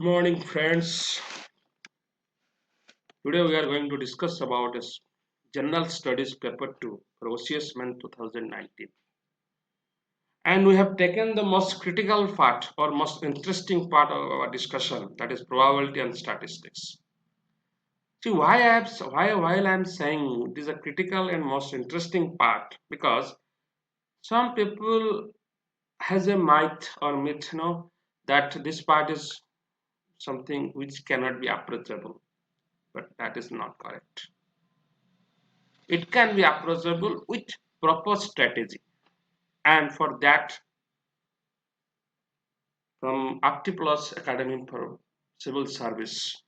Morning, friends. Today we are going to discuss about General Studies Paper 2 for OCS Men 2019. And we have taken the most critical part or most interesting part of our discussion, that is probability and statistics. See while I am saying it is a critical and most interesting part, because some people has a myth, that this part is something which cannot be approachable, but that is not correct. It can be approachable with proper strategy, and for that, from Aptiplus Academy for Civil Service,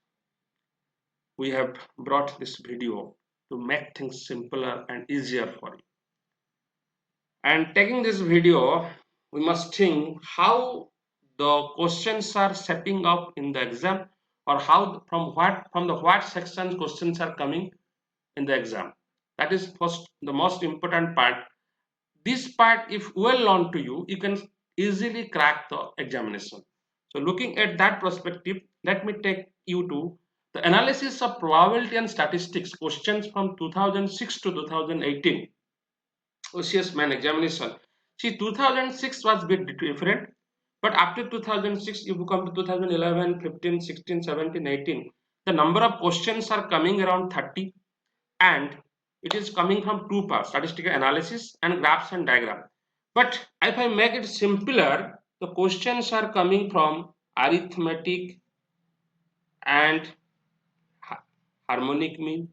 we have brought this video to make things simpler and easier for you. And taking this video, we must think how the questions are setting up in the exam, or how from the what section questions are coming in the exam. That is first the most important part. This part, if well known to you, you can easily crack the examination. So looking at that perspective, let me take you to the analysis of probability and statistics questions from 2006 to 2018 OCS Man examination. See, 2006 was a bit different, but after 2006, if you come to 2011, 15, 16, 17, 18, the number of questions are coming around 30, and it is coming from two parts: statistical analysis and graphs and diagram. But if I make it simpler, the questions are coming from arithmetic and harmonic mean.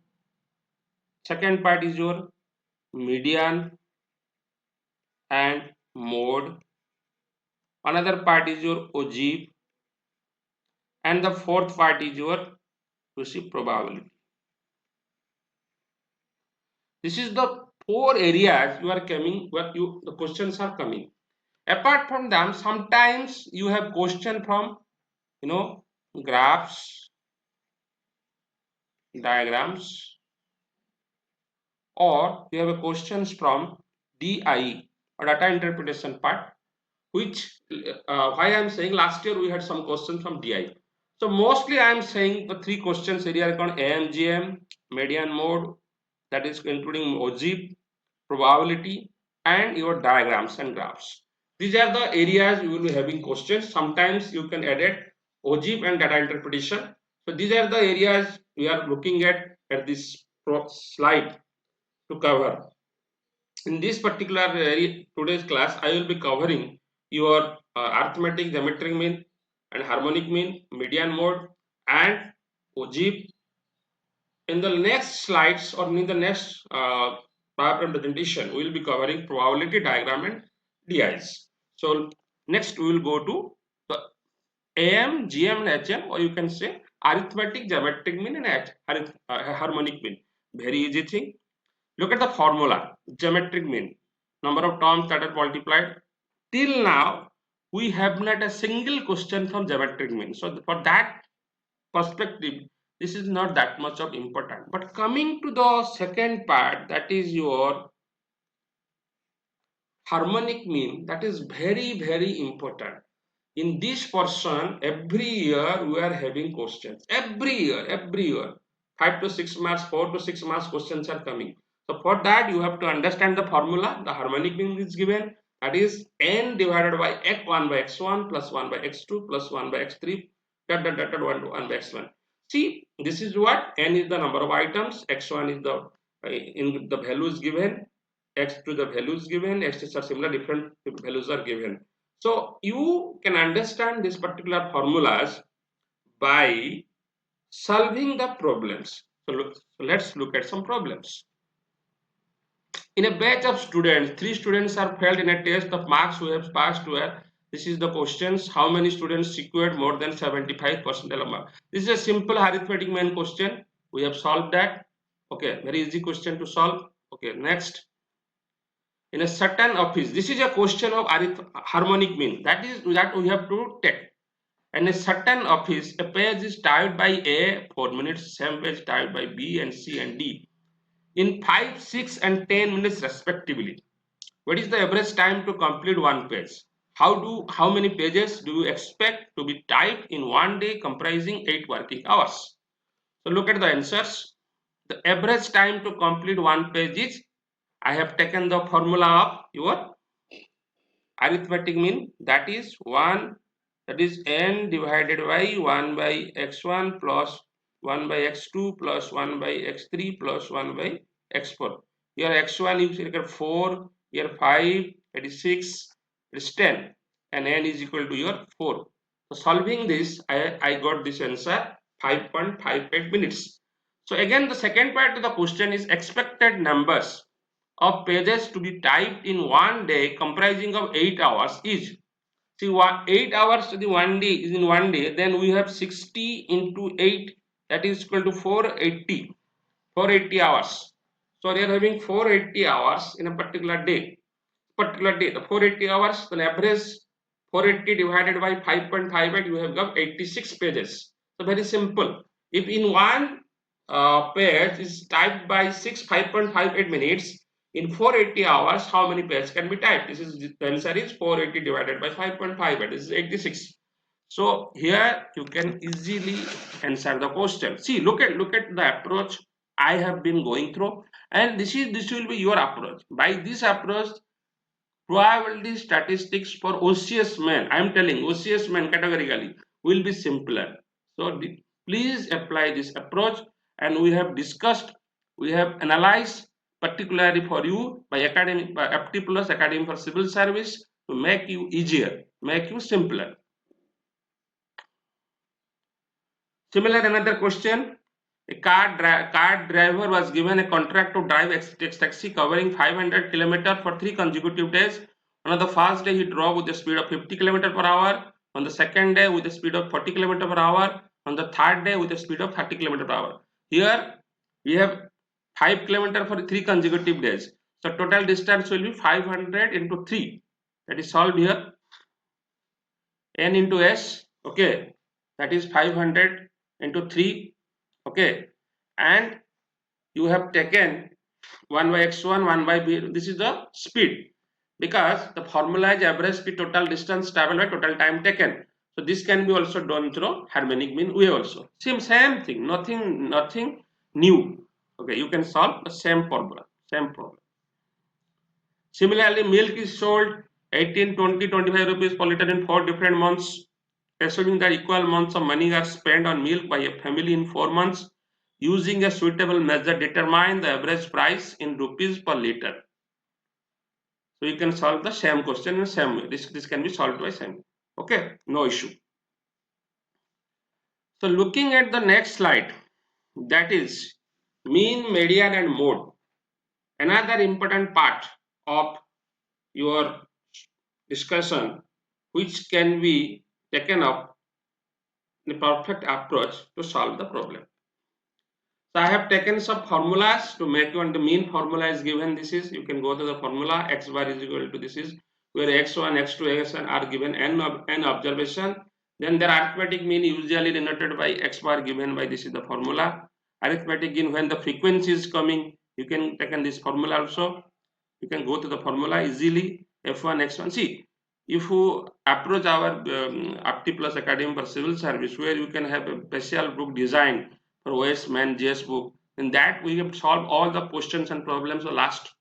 Second part is your median and mode. Another part is your ogive, and the fourth part is your probability. This is the four areas you are coming where the questions are coming. Apart from them, sometimes you have question from graphs, diagrams, or you have a questions from DI or data interpretation part, which why I am saying last year we had some questions from DI. So mostly I am saying the three questions area are called AMGM, median mode, that is including ogive, probability, and your diagrams and graphs. These are the areas you will be having questions. Sometimes you can edit ogive and data interpretation. So these are the areas we are looking at this slide to cover. In this particular area, today's class, I will be covering your arithmetic, geometric mean, and harmonic mean, median mode, and ogive. In the next slides or in the next PowerPoint presentation, we will be covering probability, diagram, and DIs. So next we will go to the AM, GM, and HM, or you can say arithmetic, geometric mean, and harmonic mean. Very easy thing. Look at the formula: geometric mean, number of terms that are multiplied. Till now, we have not a single question from geometric mean. So for that perspective, this is not that much of important. But coming to the second part, that is your harmonic mean, that is very important. In this portion, every year we are having questions. Every year, 5 to 6 marks, 4 to 6 marks questions are coming. So for that, you have to understand the formula. The harmonic mean is given, that is n divided by x1 by x1 plus 1 by x2 plus 1 by x3 dot 1 by x1. See, this is what n is the number of items, x1 is the in the values given, x2 the values given, x are similar, different values are given. So you can understand these particular formulas by solving the problems. So let's look at some problems. In a batch of students, 3 students are failed in a test. The marks we have passed were, this is the questions: how many students secured more than 75% of marks? This is a simple arithmetic main question. We have solved that. Okay, very easy question to solve. Okay, next. In a certain office, this is a question of harmonic mean, that we have to take. In a certain office, a page is typed by A 4 minutes, same page typed by B and C and D in 5, 6 and 10 minutes respectively. What is the average time to complete one page? how many pages do you expect to be typed in one day comprising 8 working hours? So look at the answers. The average time to complete one page is, I have taken the formula of your arithmetic mean, that is 1, that is n divided by 1 by x1 plus 1 by x2 plus 1 by x3 plus 1 by x4. Here x1 you take 4, here 5, that is 6, it is 10, and n is equal to your 4. So solving this, I got this answer 5.58 minutes. So again, the second part of the question is expected numbers of pages to be typed in one day comprising of 8 hours is, see, 8 hours to the one day is in one day, then we have 60 into 8, that is equal to 480 hours. So they are having 480 hours in a particular day. The 480 hours, the average 480 divided by 5.58, you have got 86 pages. So very simple. If in one page is typed by 5.58 minutes, in 480 hours, how many pages can be typed? This is the answer is 480 divided by 5.58. This is 86. So here you can easily answer the question. See, look at the approach I have been going through, and this will be your approach. By this approach, probability statistics for OCS men, I am telling OCS men categorically, will be simpler. So please apply this approach, and we have discussed, we have analyzed particularly for you by FT Plus Academy for Civil Service to make you easier, make you simpler. Similar, another question. A car driver was given a contract to drive taxi covering 500 km for 3 consecutive days. On the first day, he drove with a speed of 50 km per hour. On the second day, with a speed of 40 km per hour. On the third day, with a speed of 30 km per hour. Here, we have 5 km for 3 consecutive days. So total distance will be 500 into 3. That is solved here. N into S. Okay, that is 500 into 3. Okay, and you have taken 1 by x1, 1 by b. This is the speed, because the formula is average speed total distance traveled by total time taken. So this can be also done through harmonic mean way also. Same thing, nothing new. Okay, you can solve the same formula, same problem. Similarly, milk is sold 18, 20, 25 rupees per liter in 4 different months. Assuming that equal amounts of money are spent on milk by a family in 4 months, using a suitable measure, determine the average price in rupees per liter. So you can solve the same question in the same way. This can be solved by same. Okay, no issue. So looking at the next slide, that is mean, median and mode. Another important part of your discussion which can be taken up in a perfect approach to solve the problem. So I have taken some formulas to make you, and the mean formula is given. This is, you can go to the formula, x bar is equal to, this is where x1, x2, xn are given n observation. Then their arithmetic mean usually denoted by x bar given by, this is the formula. Arithmetic mean when the frequency is coming, you can take this formula also. You can go to the formula easily, f1, x1. See, if you approach our FT Plus Academy for Civil Service, where you can have a special book designed for Westman JS book, in that we have solved all the questions and problems of last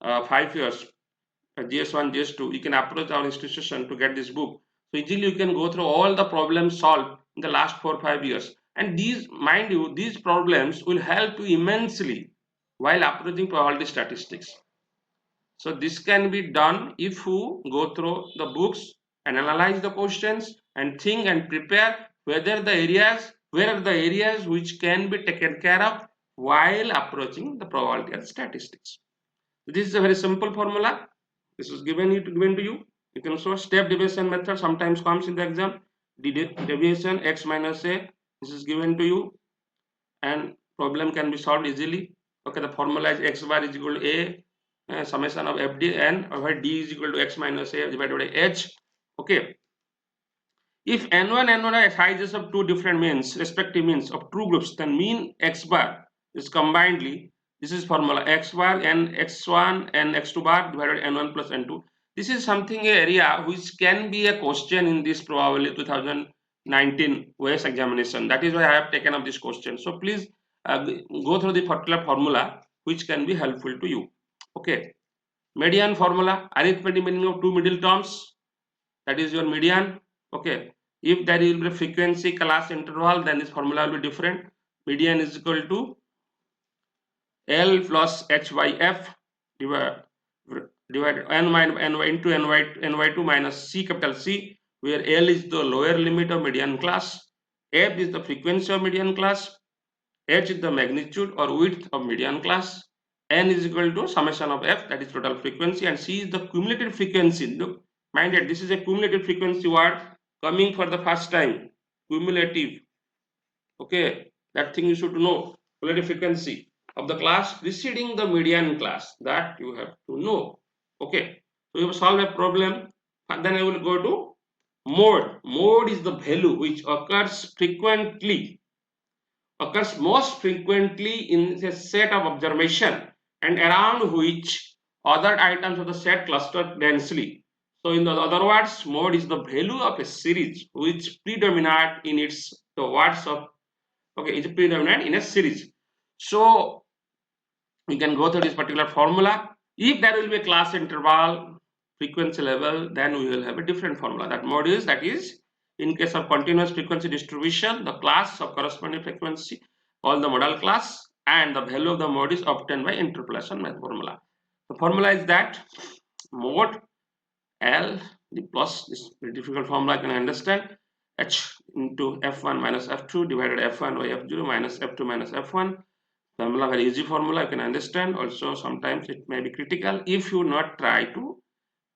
5 years, GS1, GS2. You can approach our institution to get this book. So easily you can go through all the problems solved in the last 4 or 5 years. And these, mind you, these problems will help you immensely while approaching probability statistics. So this can be done if you go through the books and analyze the questions and think and prepare whether the areas, where are the areas which can be taken care of while approaching the probability and statistics. This is a very simple formula. This is given to you. You can show step deviation method sometimes comes in the exam. Deviation x minus a. This is given to you, and problem can be solved easily. Okay, the formula is x bar is equal to a summation of fd, and where d is equal to x minus a divided by h. Okay, if n1 n1 are sizes of two different means, respective means of two groups, then mean x bar is combinedly, this is formula x bar n x1 and x2 bar divided by n1 plus n2. This is something area which can be a question in this probably 2019 OS examination. That is why I have taken up this question. So please go through the particular formula which can be helpful to you. Okay, median formula, arithmetic meaning of two middle terms, that is your median. Okay, if there will be a frequency class interval, then this formula will be different. Median is equal to L plus H by F divided n by into ny2 minus C capital C, where L is the lower limit of median class, F is the frequency of median class, H is the magnitude or width of median class, N is equal to summation of F, that is total frequency, and C is the cumulative frequency. Look, mind that this is a cumulative frequency word coming for the first time. Cumulative. Okay, that thing you should know. Cumulative frequency of the class preceding the median class, that you have to know. Okay, so you have solved a problem, and then I will go to mode. Mode is the value which occurs most frequently in a set of observation and around which other items of the set cluster densely. So in other words, mode is the value of a series which predominate in its the words of is predominant in a series. So we can go through this particular formula. If there will be a class interval frequency level, then we will have a different formula. That mode is, that is, in case of continuous frequency distribution, the class of corresponding frequency called the modal class, and the value of the mode is obtained by interpolation formula. The formula is that mode L plus this very difficult formula I can understand, H into F1 minus F2 divided F1 by F0 minus F2 minus F1. Formula, very easy formula, you can understand. Also sometimes it may be critical if you not try to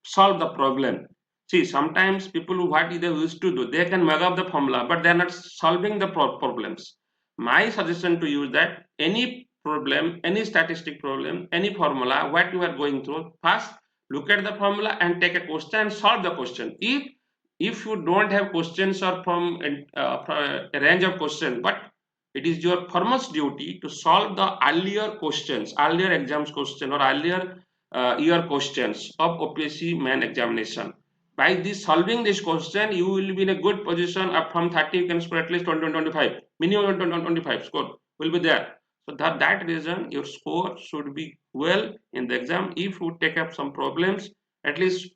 solve the problem. See, sometimes people, what they used to do, they can make up the formula, but they are not solving the problems. My suggestion to you is that any problem, any statistic problem, any formula, what you are going through, first look at the formula and take a question and solve the question. If you don't have questions or from a range of questions, but it is your foremost duty to solve the earlier questions, earlier exams question or earlier year questions of OPSC main examination. By this solving this question, you will be in a good position. Up from 30, you can score at least 20, 25. Minimum 25 score will be there. So that reason, your score should be well in the exam. If you take up some problems, at least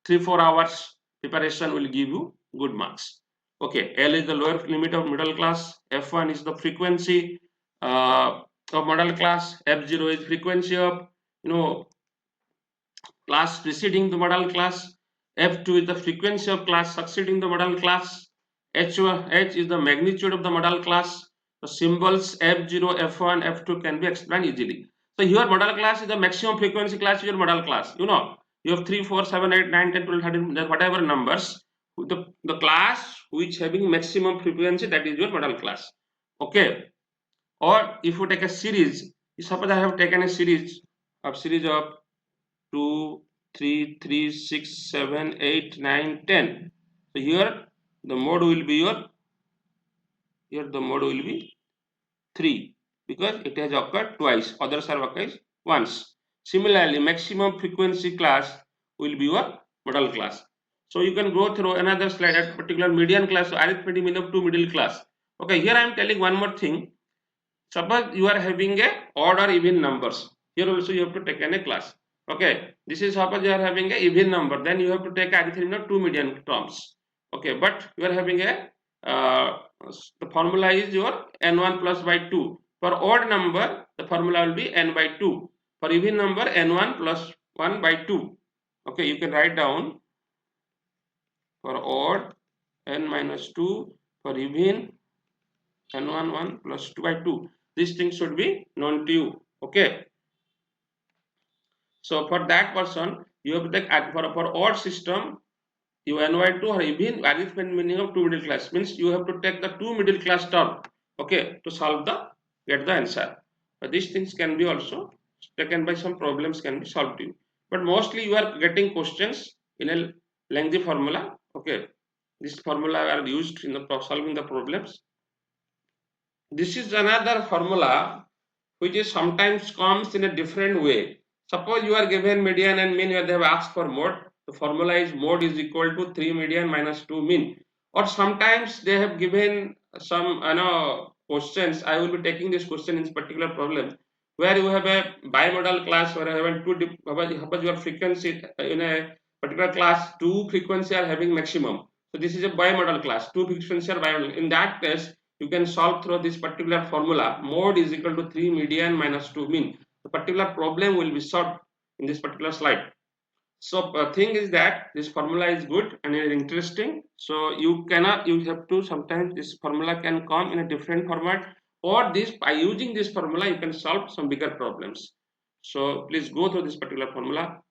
3-4 hours preparation will give you good marks. Okay, L is the lower limit of middle class, F1 is the frequency of middle class, F0 is frequency of class preceding the model class, F2 is the frequency of class succeeding the model class, H is the magnitude of the model class. The symbols F0, F1, F2 can be explained easily. So your model class is the maximum frequency class, your model class. You have 3, 4, 7, 8, 9, 10, 12, 13, whatever numbers. The class which having maximum frequency, that is your model class. Okay. Or if you take a series, suppose I have taken a series of 2, 3, 3, 6, 7, 8, 9, 10. So here the mode will be your 3 because it has occurred twice. Others are occurred once. Similarly, maximum frequency class will be your model class. So you can go through another slide at particular median class, so arithmetic mean of two middle class. Okay, here I am telling one more thing. Suppose you are having a odd or even numbers. Here also you have to take a class. Okay, this is suppose you are having a even number, then you have to take arithmetic of two median terms. Okay, but you are having a the formula is your n1 plus by 2. For odd number, the formula will be n by 2. For even number, n1 plus 1 by 2. Okay, you can write down for odd n minus 2, for even n1 1 plus 2 by 2. These things should be known to you. Okay. So for that person, you have to take for odd system, you ny2 or even arithmetic meaning of two middle class means you have to take the two middle class term. Okay, to solve get the answer. But these things can be also taken by some problems can be solved to you. But mostly you are getting questions in a lengthy formula. Okay, this formula are used in the solving the problems. This is another formula which is sometimes comes in a different way. Suppose you are given median and mean, they have asked for mode. The formula is mode is equal to 3 median minus 2 mean. Or sometimes they have given some questions. I will be taking this question in this particular problem where you have a bimodal class where you have suppose your frequency in a particular class, two frequency are having maximum. So this is a bimodal class, two frequency are bimodal. In that case, you can solve through this particular formula. Mode is equal to 3 median minus 2 mean. The particular problem will be solved in this particular slide. So thing is that this formula is good and it is interesting. So you have to, sometimes this formula can come in a different format, or this by using this formula you can solve some bigger problems. So please go through this particular formula.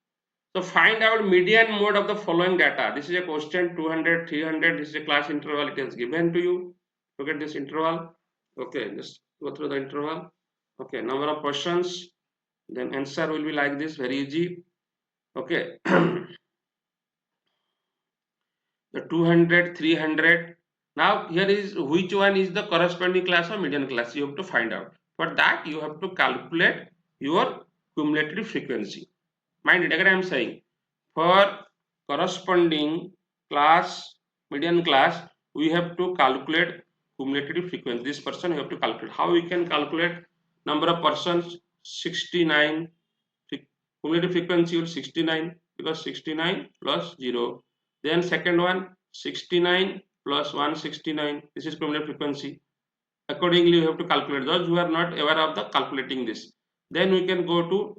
So find out median mode of the following data. This is a question 200, 300. This is a class interval. It is given to you. Look at this interval. Okay, just go through the interval. Okay, number of questions. Then answer will be like this, very easy. Okay. The 200, 300. Now here is which one is the corresponding class or median class. You have to find out. For that you have to calculate your cumulative frequency. Mind it, again I am saying, for corresponding class, median class, we have to calculate cumulative frequency. This person you have to calculate. How we can calculate? Number of persons 69. Cumulative frequency will 69 because 69 plus 0. Then second one 69 plus 169. This is cumulative frequency. Accordingly, you have to calculate. Those who are not aware of the calculating this, then we can go to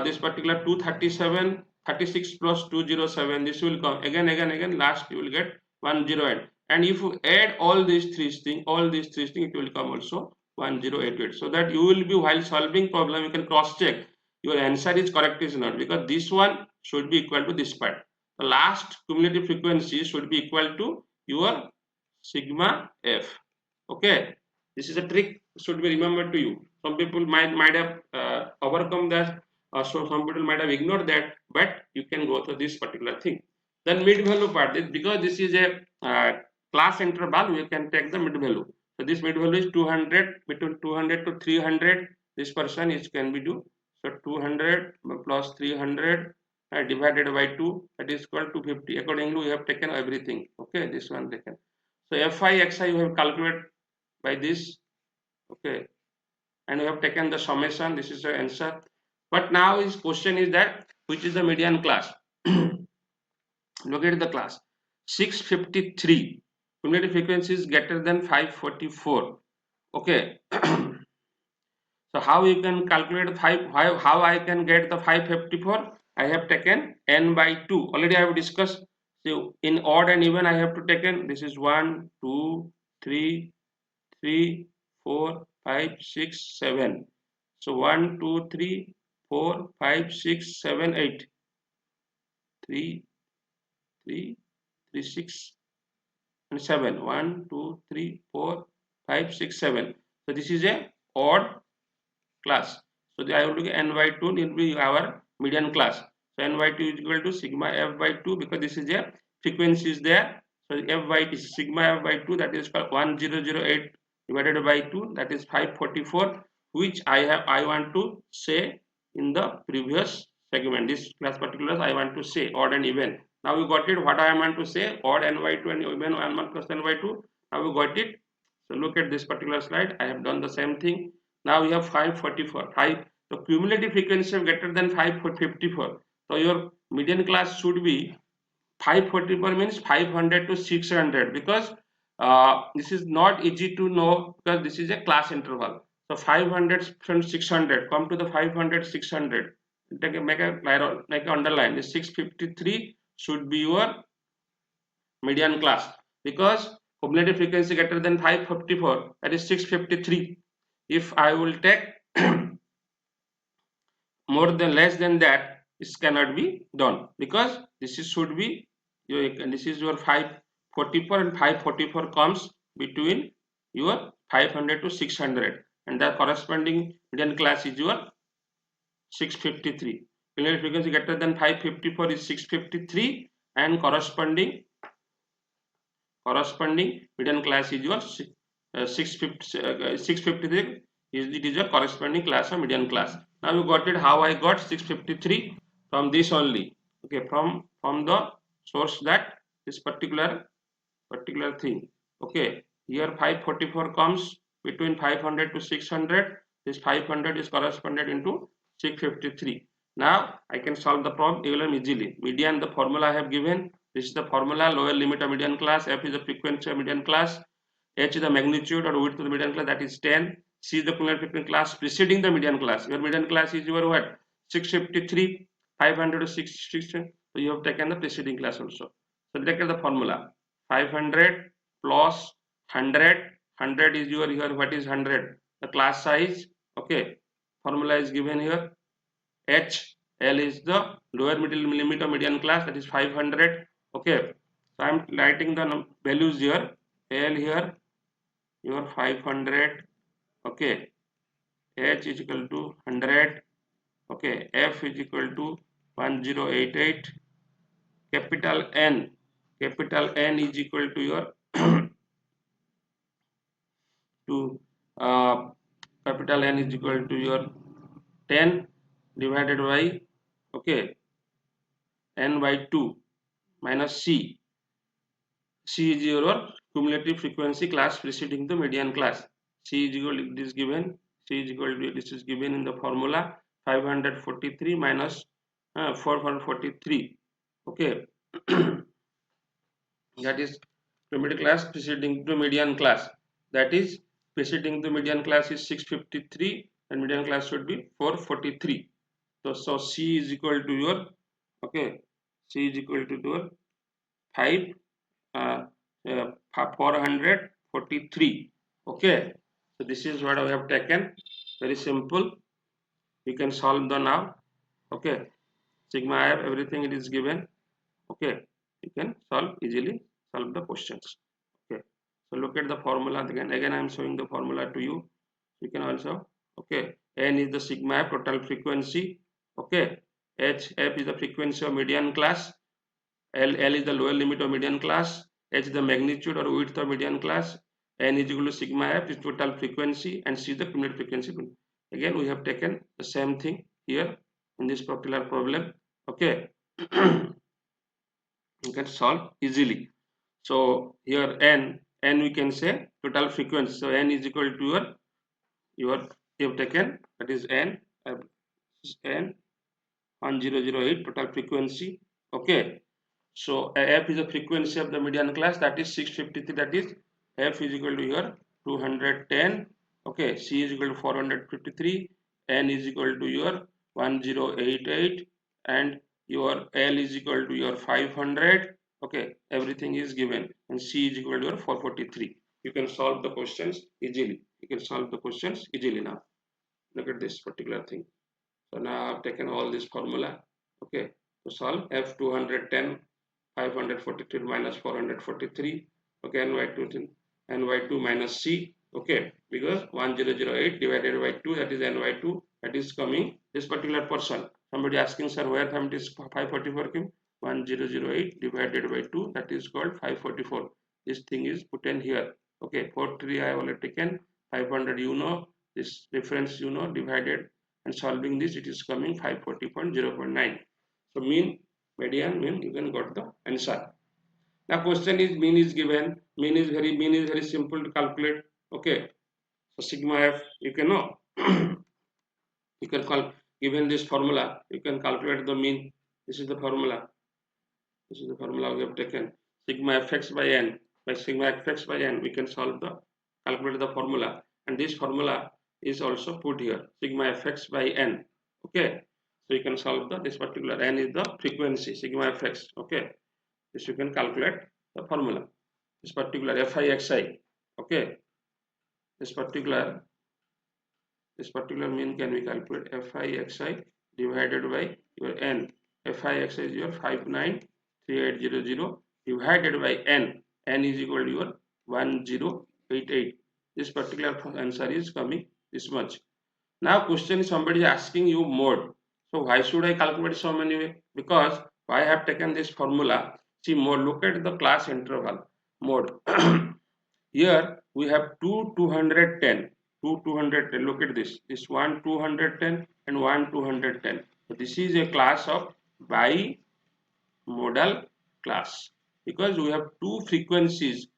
this particular 237, 36 plus 207. This will come again. Last you will get 108. And if you add all these three things, it will come also 1088. So that you will be, while solving problem, you can cross check your answer is correct is not, because this one should be equal to this part. The last cumulative frequency should be equal to your sigma f. Okay, this is a trick, should be remembered to you. Some people might have overcome that, so some people might have ignored that, but you can go through this particular thing. Then mid value part, because this is a class interval, we can take the mid value. So this mid value is 200, between 200 to 300. This person is can be do. So 200 plus 300 divided by 2, that is equal to 250. Accordingly, we have taken everything. Okay, this one taken. So fi xi you have calculated by this. Okay, and we have taken the summation. This is the answer. But now his question is that which is the median class? Look at the class 653. Cumulative frequency is greater than 544. Okay. So how you can calculate how I can get the 554? I have taken n by 2. Already I have discussed. So in odd and even I have to taken, this is 1, 2, 3, 4, 5, 6, 7. So 1, 2, 3, 4, 5, 6, 7, 8. 3, 6, and 7. 1, 2, 3, 4, 5, 6, 7. So this is a odd class. So I will do n by 2 will be our median class. So n by 2 is equal to sigma f by 2, because this is a frequency is there. So f by is sigma f by 2, that is 1008 divided by 2, that is 544, which I want to say in the previous segment. This class particulars I want to say odd and even. Now we got it. What I want to say, odd n by 2 and even n1 plus n by 2. Now we got it. So look at this particular slide. I have done the same thing. Now we have 544. The cumulative frequency of greater than 554. So your median class should be 544, means 500 to 600, because this is not easy to know, because this is a class interval. So 500 from 600, come to the 500, 600. Make a underline. The 653 should be your median class, because cumulative frequency greater than 554, that is 653. If I will take more than less than that, this cannot be done, because this is should be your, this is your 544, and 544 comes between your 500 to 600, and the corresponding median class is your 653. Cumulative frequency greater than 554 is 653, and corresponding median class is your 653 is, it is your corresponding class or median class. Now you got it how I got 653 from this only. Okay, from the source that this particular thing. Okay, here 544 comes between 500 to 600. This 500 is corresponded into 653. Now I can solve the problem easily. Median, the formula I have given. This is the formula. Lower limit of median class. F is the frequency of median class. H is the magnitude or width of the median class, that is 10. C is the cumulative class preceding the median class. Your median class is your what? 653, 500 to 660. So you have taken the preceding class also. So look at the formula. 500 plus 100. 100 is your here. What is 100? The class size. Okay. Formula is given here. H. L is the lower middle limit of median class, that is 500. Okay. So I am writing the values here. L here your 500. Okay, H is equal to 100. Okay, F is equal to 1088. Capital N is equal to your to capital N is equal to your 10 divided by, okay, n by 2 minus C. C is your cumulative frequency class preceding the median class. C is equal to this given. C is equal to this is given in the formula 543 minus 443. Okay, that is middle class preceding the median class. That is preceding the median class is 653 and median class should be 443. So C is equal to your, okay, C is equal to your 5 uh, 443. Okay, so this is what I have taken. Very simple. You can solve the now. Okay, sigma I have everything it is given. Okay, you can easily solve the questions. Okay, so look at the formula again. I am showing the formula to you. You can also, okay, n is the sigma f total frequency. Okay, h f is the frequency of median class. L is the lower limit of median class. H is the magnitude or width of median class. N is equal to sigma f is total frequency, and C is the cumulative frequency. Again, we have taken the same thing here in this particular problem. Okay, you can solve easily. So here n we can say total frequency. So n is equal to your you have taken, that is n 1008 total frequency. Okay, so f is the frequency of the median class, that is 653. That is f is equal to your 210. Okay, C is equal to 453. N is equal to your 1088, and your L is equal to your 500. Okay, everything is given, and C is equal to your 443. You can solve the questions easily. You can solve the questions easily now. Look at this particular thing. So now I've taken all this formula. Okay, to solve f 210 543 minus 443. Okay, ny2 minus c. Okay, because 1008 divided by 2, that is ny2, that is coming this particular portion. Somebody asking, sir, where from this 544 came? 1008 divided by 2, that is called 544. This thing is put in here. Okay, 43 I have already taken, 500 you know, this difference you know, divided, and solving this it is coming 540.0.9. So median mean you can got the answer. Now question is mean is given. Mean is very simple to calculate. Okay, so sigma f you can know. You can call, given this formula you can calculate the mean. This is the formula. This is the formula we have taken. Sigma fx by n. By sigma fx by n we can solve the calculate the formula, and this formula is also put here, sigma fx by n. Okay, so you can solve this particular n is the frequency, sigma fx. Okay, this you can calculate the formula, this particular fi xi. Okay, this particular mean can be calculated, fi xi divided by your n. Fi xi is your 593800 divided by n. N is equal to your 1088. This particular answer is coming this much. Now question is somebody is asking you mode. So why should I calculate so many way? Because I have taken this formula. See mode, look at the class interval mode. Here we have 210. 210. Look at this one 210 and one 210. So this is a class of bimodal class because we have two frequencies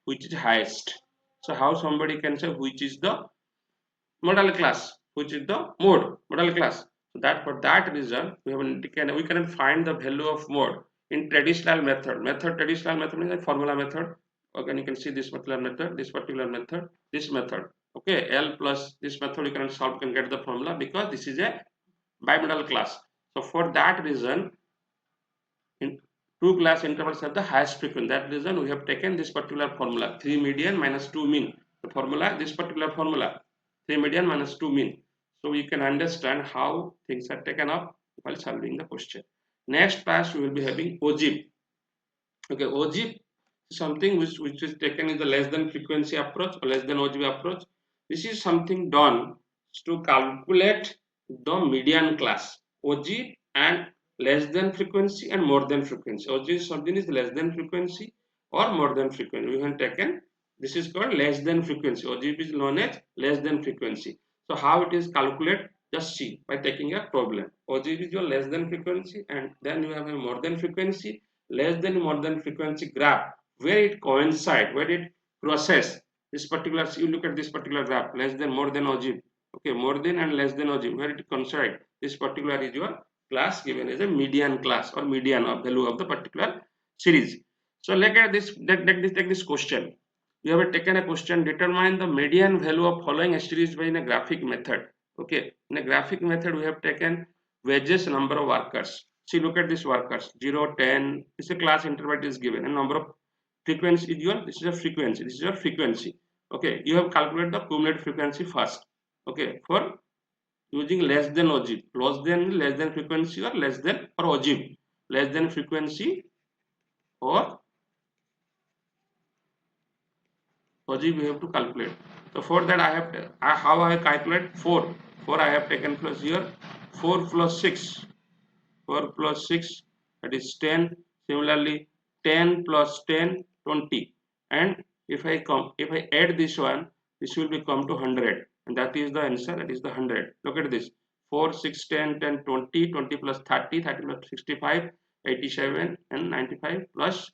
which is highest. So how somebody can say which is the modal class, which is the modal class. So that for that reason we cannot find the value of mode in traditional method. Traditional method means a formula method. Okay, you can see this particular method, this method. Okay, L plus this method you can solve, you can get the formula because this is a bimodal class. So for that reason, in two class intervals have the highest frequency. That reason we have taken this particular formula 3 median minus 2 mean. The formula, this particular formula 3 median minus 2 mean. So you can understand how things are taken up while solving the question. Next class we will be having OGIP. Okay, OGIP is something which is taken in the less than frequency approach or less than OGIP approach. This is something done to calculate the median class. OGIP and less than frequency and more than frequency. OGIP is something is less than frequency or more than frequency. We have taken this is called less than frequency. OGIP is known as less than frequency. So how it is calculated? Just see by taking a problem. OGIP is your less than frequency, and then you have a more than frequency. Less than more than frequency graph where it coincide, where it process this particular. You look at this particular graph, less than more than OGIP. Okay, more than and less than OGIP, where it coincide. This particular is your class given as a median class or median of value of the particular series. So look at this. Take this question. You have taken a question, determine the median value of following series by in a graphic method. Okay, in a graphic method we have taken wages number of workers. See, look at these workers 0, 10. This is a class interval is given, and number of frequency is your, this is a frequency, this is your frequency. Okay, you have calculated the cumulative frequency first. Okay, for using less than OGIP, less than frequency or less than or OGIP, less than frequency or OGIP we have to calculate. So for that I have how I calculate 4. 4 I have taken plus here 4 plus 6. 4 plus 6, that is 10. Similarly 10 plus 10, 20. And if I add this one, this will become to 100, and that is the answer, that is the 100. Look at this 4, 6, 10, 10, 20, 20 plus 30, 30 plus 65, 87 and 95 plus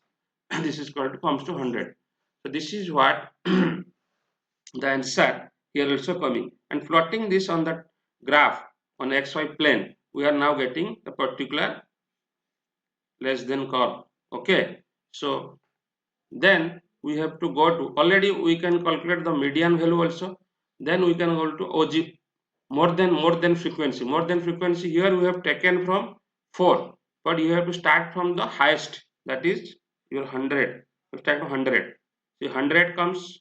this is called comes to 100. So this is what the answer here also coming, and plotting this on the graph on xy plane, we are now getting the particular less than curve. Okay, so then we have to go to, already we can calculate the median value also, then we can go to OG more than frequency. More than frequency here we have taken from 4, but you have to start from the highest, that is your 100. You start from 100. See, 100 comes.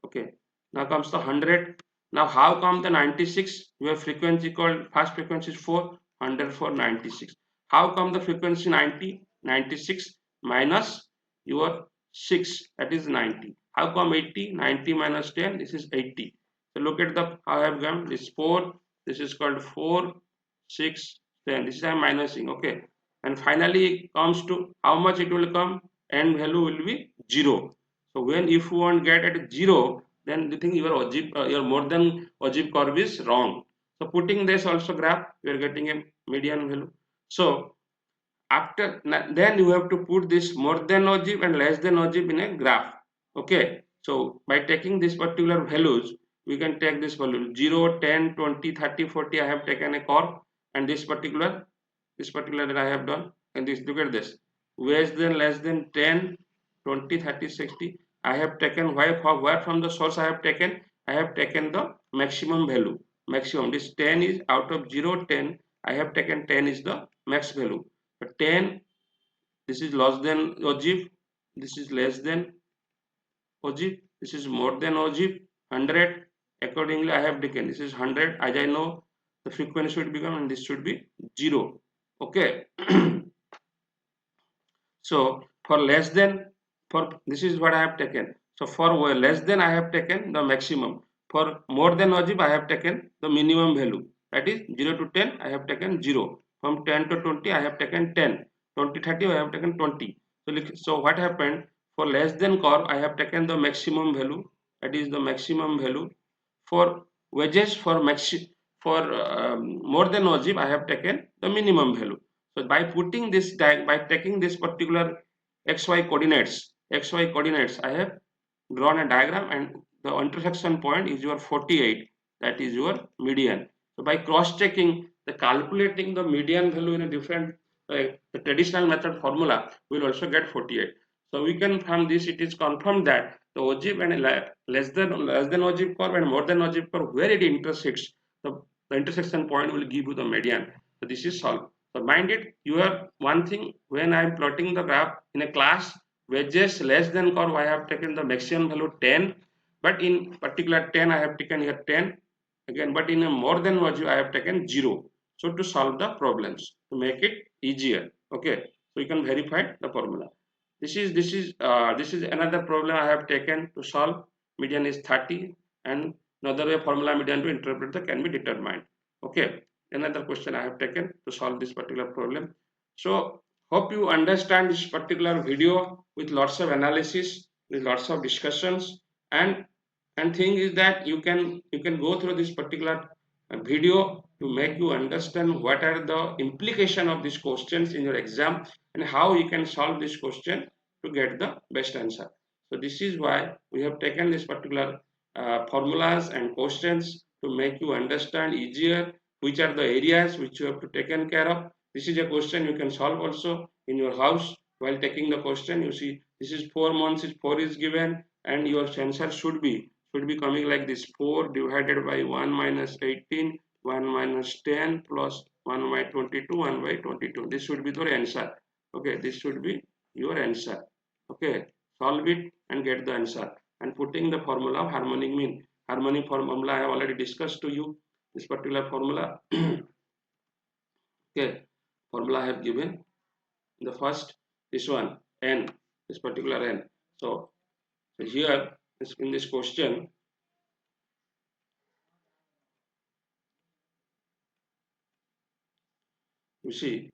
Okay, now comes the 100. Now how come the 96? Your frequency called first frequency is 4, 100 for 96. How come the frequency 90? 96 minus your 6, that is 90. How come 80? 90 minus 10, this is 80. So look at the how I have gone. This 4, this is called 4, 6, 10. This is I am minusing. Okay, and finally it comes to how much it will come? End value will be 0. So when if you won't get at 0, then the thing your OGIP, your more than OGIP curve is wrong. So putting this also graph, you are getting a median value. So after then you have to put this more than OGIP and less than OGIP in a graph. Okay. So by taking this particular values, we can take this value 0, 10, 20, 30, 40. I have taken a curve, and this particular that I have done, and this, look at this, less than 10, 20, 30, 60. I have taken where from the source I have taken the maximum value. Maximum, this 10 is out of 0, 10. I have taken 10 is the max value. But 10, this is less than OGIP, this is less than OGIP, this is more than OGIP. 100, accordingly I have taken this is 100. As I know, the frequency should become, and this should be 0. Okay. So for less than, for this is what I have taken. So for less than I have taken the maximum. For more than OGIP I have taken the minimum value, that is 0 to 10 I have taken 0. From 10 to 20 I have taken 10. 20, 30 I have taken 20. So what happened, for less than curve I have taken the maximum value, that is the maximum value. For wedges for more than ogive, I have taken the minimum value. So by putting this by taking this particular xy coordinates, I have drawn a diagram, and the intersection point is your 48, that is your median. So by cross checking, the calculating the median value in a different the traditional method formula, will also get 48. So we can, from this it is confirmed that the ogive and less than ogive curve and more than ogive curve, where it intersects, the intersection point will give you the median. So this is solved. So mind it, you have one thing, when I am plotting the graph in a class, wedges less than curve, I have taken the maximum value 10, but in particular 10 I have taken here 10 again, but in a more than ogive I have taken 0. So to solve the problems, to make it easier, okay, so you can verify the formula. This is another problem I have taken to solve. Median is 30, and another way formula median to interpret the can be determined. Okay, another question I have taken to solve this particular problem. So hope you understand this particular video with lots of analysis, with lots of discussions, and thing is that you can go through this particular video to make you understand what are the implication of these questions in your exam, and how you can solve this question to get the best answer. So this is why we have taken this particular formulas and questions to make you understand easier which are the areas which you have to taken care of. This is a question you can solve also in your house while taking the question. You see, this is 4 months, is 4 is given, and your answer should be coming like this: 4 divided by 1 minus 18, 1 minus 10 plus 1 by 22, 1 by 22. This should be the answer. Okay, this should be your answer. Okay, solve it and get the answer. And putting the formula of harmonic mean. Harmonic formula I have already discussed to you. This particular formula. Okay, formula I have given. The first, this one, n, this particular n. So here in this question, you see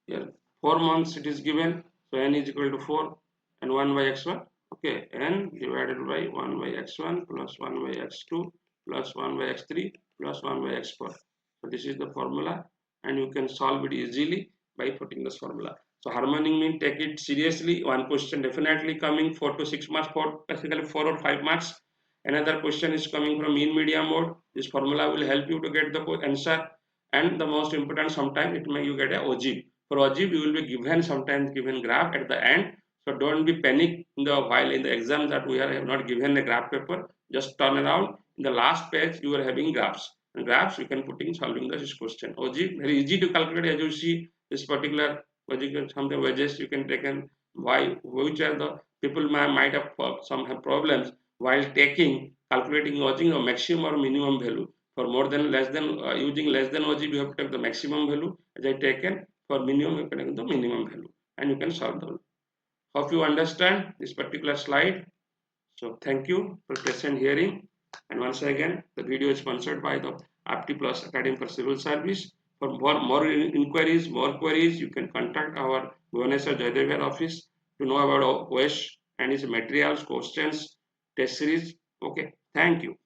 here 4 months it is given, so n is equal to 4 and 1 by x1. Okay, n divided by 1 by x1 plus 1 by x2 plus 1 by x3 plus 1 by x4. So this is the formula, and you can solve it easily by putting this formula. So harmonic mean, take it seriously. One question definitely coming 4 to 6 marks, for basically 4 or 5 marks. Another question is coming from mean median mode. This formula will help you to get the answer. And the most important, sometimes it may you get a ogive. For ogive, you will be given sometimes given graph at the end. So don't be panic in the while in the exam that we have not given a graph paper. Just turn around. In the last page, you are having graphs. And graphs you can put in solving this question. Ogive, very easy to calculate, as you see this particular ogive, something wedges you can take, and why, which are the people might have some have problems while taking calculating ogive or maximum or minimum value. For more than less than using less than ogive, you have to take the maximum value, as I taken. For minimum, you can take the minimum value, and you can solve the. Hope you understand this particular slide. So thank you for patient hearing. And once again, the video is sponsored by the Apti Plus Academy for Civil Service. For more inquiries, more queries, you can contact our Bhubaneswar Jayadevia office to know about OS and its materials, questions, test series. Okay, thank you.